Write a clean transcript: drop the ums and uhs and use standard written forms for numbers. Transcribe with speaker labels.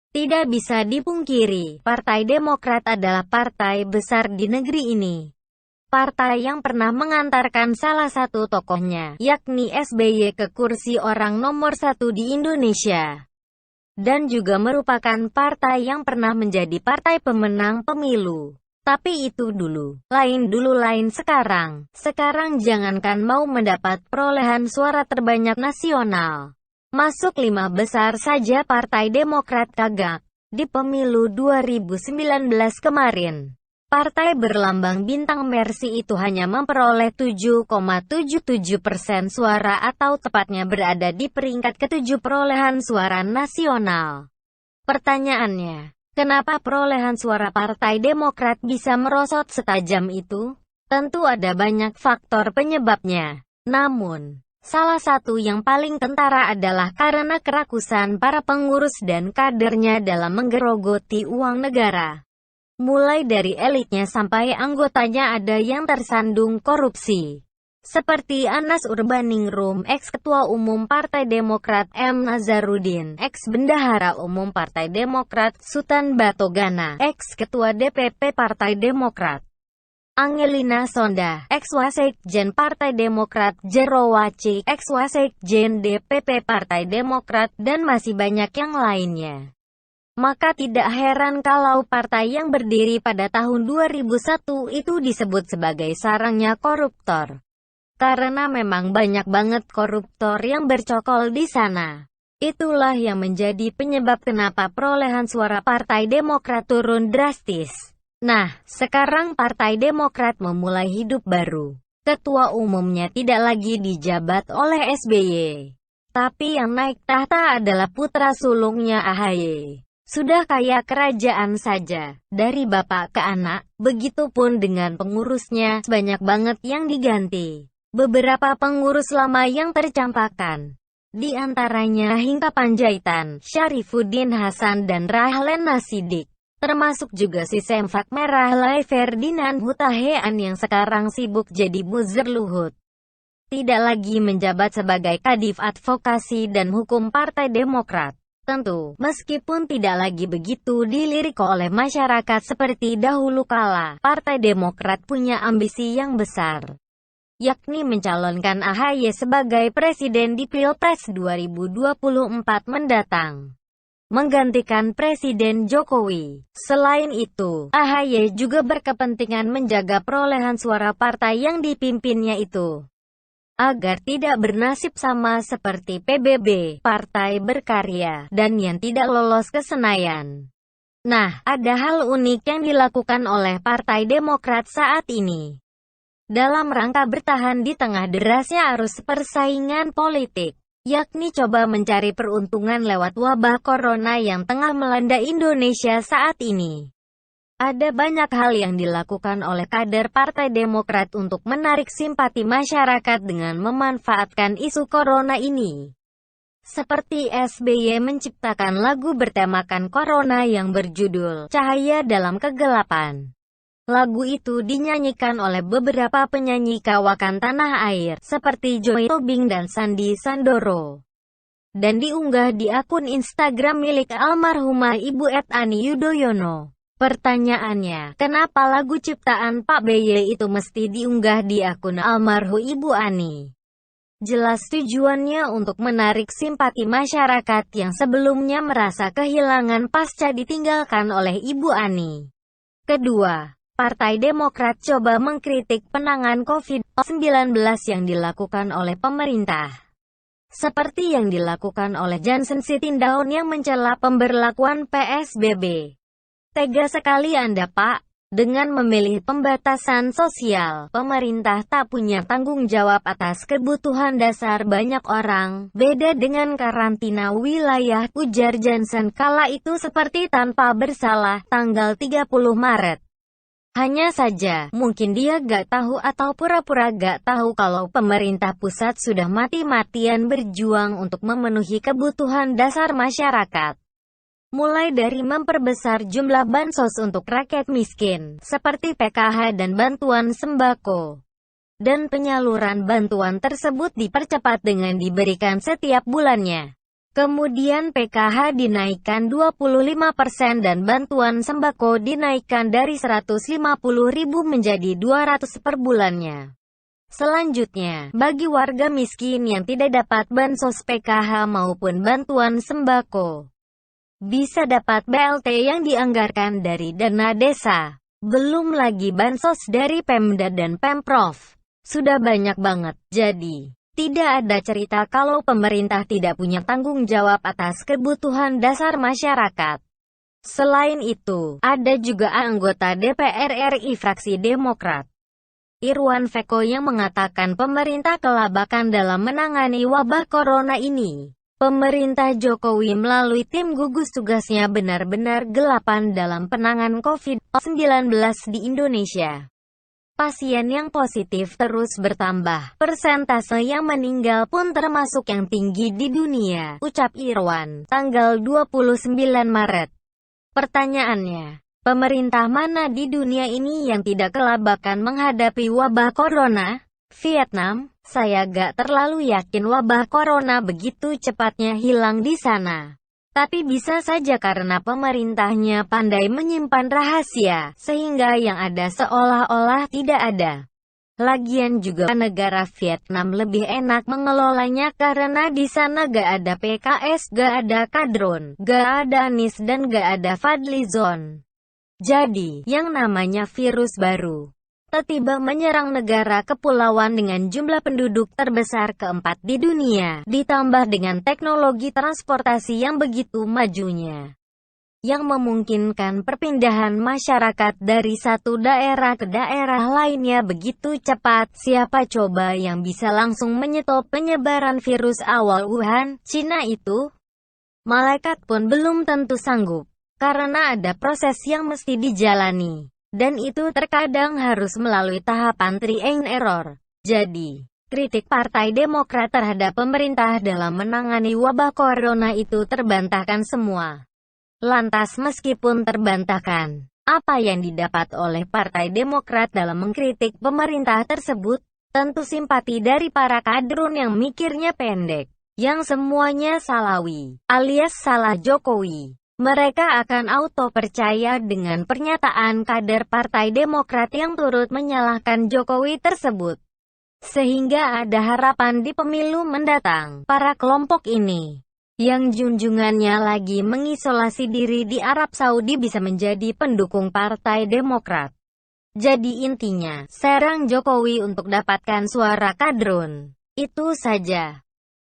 Speaker 1: Tidak bisa dipungkiri, Partai Demokrat adalah partai besar di negeri ini. Partai yang pernah mengantarkan salah satu tokohnya, yakni SBY ke kursi orang nomor satu di Indonesia. Dan juga merupakan partai yang pernah menjadi partai pemenang pemilu. Tapi itu dulu lain sekarang. Sekarang jangankan mau mendapat perolehan suara terbanyak nasional. Masuk 5 besar saja Partai Demokrat kagak. Di pemilu 2019 kemarin, partai berlambang bintang Mercy itu hanya memperoleh 7,77% suara atau tepatnya berada di peringkat ke-7 perolehan suara nasional. Pertanyaannya, kenapa perolehan suara Partai Demokrat bisa merosot setajam itu? Tentu ada banyak faktor penyebabnya. Namun, salah satu yang paling kentara adalah karena kerakusan para pengurus dan kadernya dalam menggerogoti uang negara. Mulai dari elitnya sampai anggotanya ada yang tersandung korupsi. Seperti Anas Urbaningrum, ex-ketua umum Partai Demokrat, M. Nazarudin, ex-bendahara umum Partai Demokrat, Sutan Batogana, ex-ketua DPP Partai Demokrat, Angelina Sonda, ex-wasekjen Partai Demokrat, Jero Wacik, ex-wasekjen DPP Partai Demokrat, dan masih banyak yang lainnya. Maka tidak heran kalau partai yang berdiri pada tahun 2001 itu disebut sebagai sarangnya koruptor. Karena memang banyak banget koruptor yang bercokol di sana. Itulah yang menjadi penyebab kenapa perolehan suara Partai Demokrat turun drastis. Nah, sekarang Partai Demokrat memulai hidup baru. Ketua umumnya tidak lagi dijabat oleh SBY. Tapi yang naik tahta adalah putra sulungnya AHY. Sudah kayak kerajaan saja, dari bapak ke anak, begitupun dengan pengurusnya, banyak banget yang diganti. Beberapa pengurus lama yang tercampakkan. Di antaranya Hingga Panjaitan, Syarifuddin Hasan dan Rahlan Nasidik. Termasuk juga si Semfak Merah Lai Ferdinand Hutahean yang sekarang sibuk jadi buzzer Luhut. Tidak lagi menjabat sebagai Kadif Advokasi dan Hukum Partai Demokrat. Tentu, meskipun tidak lagi begitu dilirik oleh masyarakat seperti dahulu kala, Partai Demokrat punya ambisi yang besar, yakni mencalonkan AHY sebagai presiden di Pilpres 2024 mendatang, menggantikan Presiden Jokowi. Selain itu, AHY juga berkepentingan menjaga perolehan suara partai yang dipimpinnya itu, agar tidak bernasib sama seperti PBB, Partai Berkarya, dan yang tidak lolos ke Senayan. Nah, ada hal unik yang dilakukan oleh Partai Demokrat saat ini. Dalam rangka bertahan di tengah derasnya arus persaingan politik, yakni coba mencari peruntungan lewat wabah corona yang tengah melanda Indonesia saat ini. Ada banyak hal yang dilakukan oleh kader Partai Demokrat untuk menarik simpati masyarakat dengan memanfaatkan isu corona ini. Seperti SBY menciptakan lagu bertemakan corona yang berjudul Cahaya Dalam Kegelapan. Lagu itu dinyanyikan oleh beberapa penyanyi kawakan tanah air, seperti Joy Tobing dan Sandi Sandoro. Dan diunggah di akun Instagram milik almarhumah Ibu Ani Yudhoyono. Pertanyaannya, kenapa lagu ciptaan Pak BY itu mesti diunggah di akun almarhum Ibu Ani? Jelas tujuannya untuk menarik simpati masyarakat yang sebelumnya merasa kehilangan pasca ditinggalkan oleh Ibu Ani. Kedua, Partai Demokrat coba mengkritik penanganan COVID-19 yang dilakukan oleh pemerintah. Seperti yang dilakukan oleh Johnson Sitindaun yang mencela pemberlakuan PSBB. Tega sekali Anda, Pak. Dengan memilih pembatasan sosial, pemerintah tak punya tanggung jawab atas kebutuhan dasar banyak orang. Beda dengan karantina wilayah, ujar Johnson kala itu seperti tanpa bersalah, tanggal 30 Maret. Hanya saja, mungkin dia gak tahu atau pura-pura gak tahu kalau pemerintah pusat sudah mati-matian berjuang untuk memenuhi kebutuhan dasar masyarakat. Mulai dari memperbesar jumlah bansos untuk rakyat miskin, seperti PKH dan bantuan sembako. Dan penyaluran bantuan tersebut dipercepat dengan diberikan setiap bulannya. Kemudian PKH dinaikkan 25% dan bantuan sembako dinaikkan dari 150.000 menjadi 200 per bulannya. Selanjutnya, bagi warga miskin yang tidak dapat bansos PKH maupun bantuan sembako, bisa dapat BLT yang dianggarkan dari dana desa. Belum lagi bansos dari Pemda dan Pemprov. Sudah banyak banget, jadi tidak ada cerita kalau pemerintah tidak punya tanggung jawab atas kebutuhan dasar masyarakat. Selain itu, ada juga anggota DPR RI fraksi Demokrat, Irwan Veko, yang mengatakan pemerintah kelabakan dalam menangani wabah corona ini. Pemerintah Jokowi melalui tim gugus tugasnya benar-benar gelapan dalam penanganan COVID-19 di Indonesia. Pasien yang positif terus bertambah, persentase yang meninggal pun termasuk yang tinggi di dunia, ucap Irwan, tanggal 29 Maret. Pertanyaannya, pemerintah mana di dunia ini yang tidak kelabakan menghadapi wabah corona? Vietnam? Saya gak terlalu yakin wabah corona begitu cepatnya hilang di sana. Tapi bisa saja karena pemerintahnya pandai menyimpan rahasia, sehingga yang ada seolah-olah tidak ada. Lagian juga negara Vietnam lebih enak mengelolanya karena di sana gak ada PKS, gak ada Kadron, gak ada Anies dan gak ada Fadlizon. Jadi, yang namanya virus baru tiba-tiba menyerang negara kepulauan dengan jumlah penduduk terbesar keempat di dunia, ditambah dengan teknologi transportasi yang begitu majunya, yang memungkinkan perpindahan masyarakat dari satu daerah ke daerah lainnya begitu cepat. Siapa coba yang bisa langsung menyetop penyebaran virus awal Wuhan, Cina itu? Malaikat pun belum tentu sanggup, karena ada proses yang mesti dijalani. Dan itu terkadang harus melalui tahapan trial and error. Jadi, kritik Partai Demokrat terhadap pemerintah dalam menangani wabah corona itu terbantahkan semua. Lantas meskipun terbantahkan, apa yang didapat oleh Partai Demokrat dalam mengkritik pemerintah tersebut? Tentu simpati dari para kadrun yang mikirnya pendek, yang semuanya salawi, alias salah Jokowi. Mereka akan auto percaya dengan pernyataan kader Partai Demokrat yang turut menyalahkan Jokowi tersebut. Sehingga ada harapan di pemilu mendatang, para kelompok ini, yang junjungannya lagi mengisolasi diri di Arab Saudi, bisa menjadi pendukung Partai Demokrat. Jadi intinya, serang Jokowi untuk dapatkan suara kadrun. Itu saja.